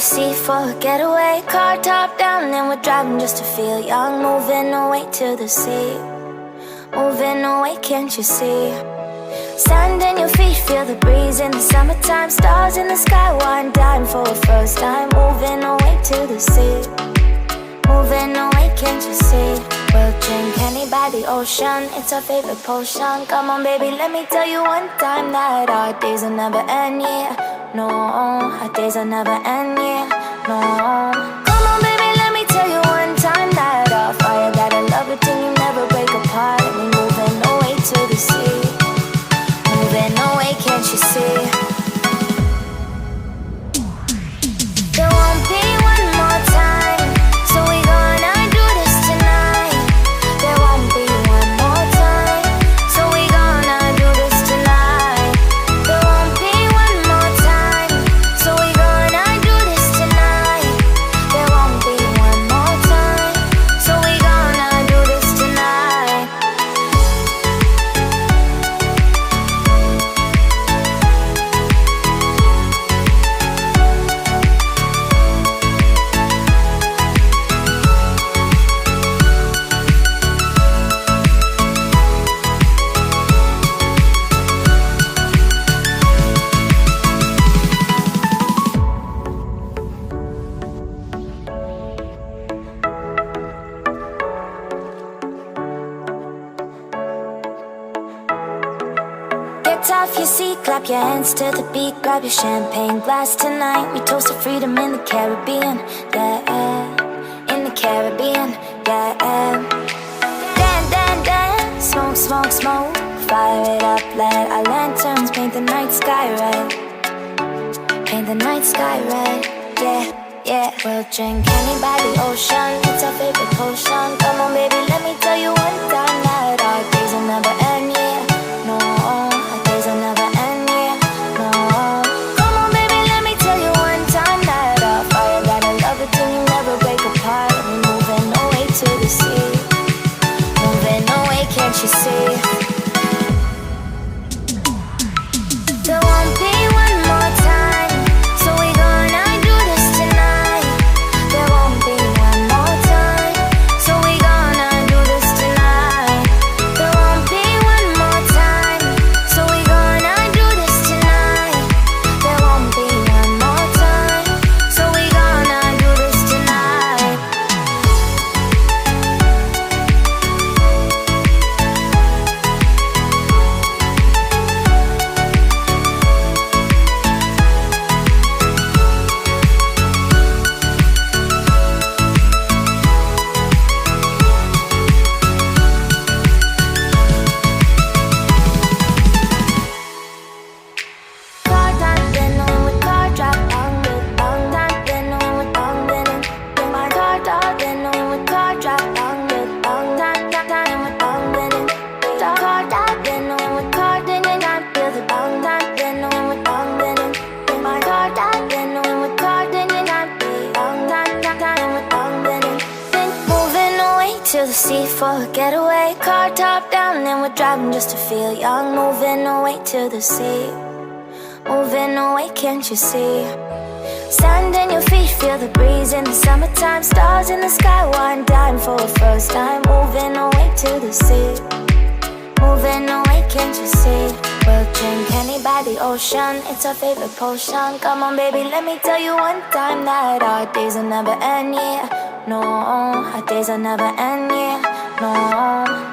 sea for a getaway. Car top down and we're driving just to feel young. Moving away to the sea, moving away, can't you see? Sand in your feet, feel the breeze in the summertime. Stars in the sky, one dime for a first time. Moving away to the sea, moving away, can't you see? We'll drink honey by the ocean, it's our favorite potion. Come on baby, let me tell you one time that our days will never end, yeah. No, our days will never end, yeah. No. Come on baby, let me tell you one time that our fire got a love it till you never break apart. And we moving away to the sea, moving away, can't you see? There won't be one more time, so we gonna do this tonight. There won't be one more time, so we gonna do this tonight. There won't be one more time, so we gonna do this tonight. There won't be one more time, so we gonna do this tonight. Get off your seat, clap your hands to the beat. Grab your champagne glass tonight. We toast to freedom in the Caribbean, yeah. In the Caribbean, yeah. Dance, dance, dance, smoke, smoke, smoke. Fire it up, let our lanterns paint the night sky red. Paint the night sky red, yeah, yeah. We'll drink honey by the ocean, it's our favorite potion. Come on baby, let me tell you one time that our days will never end, yeah. No, our days will never end, yeah. No. Come on baby, let me tell you one time that our fire got a love it till you never break apart. And we moving away to the sea, moving away, can't you see? There won't be one more time, so we gonna do this tonight. There won't be one more time, so we gonna do this tonight. There won't be one more time, so we gonna do this tonight. There won't be one more time, so we gonna do this tonight. Car top, then with car drop, with top, then with then my car top, then with car drop, with top, then with car top, then with car, then I feel the top, then with then my car top, then with car, then I feel then with then moving away to the sea for a getaway. Car top down and we're driving just to feel young. Moving away to the sea, moving away, can't you see? Sand in your feet, feel the breeze in the summertime. Stars in the sky, one dime for a first time. Moving away to the sea, moving away, can't you see? We'll drink honey by the ocean, it's our favorite potion. Come on baby, let me tell you one time that our days will never end, yeah. No, our days will never end, yeah. No.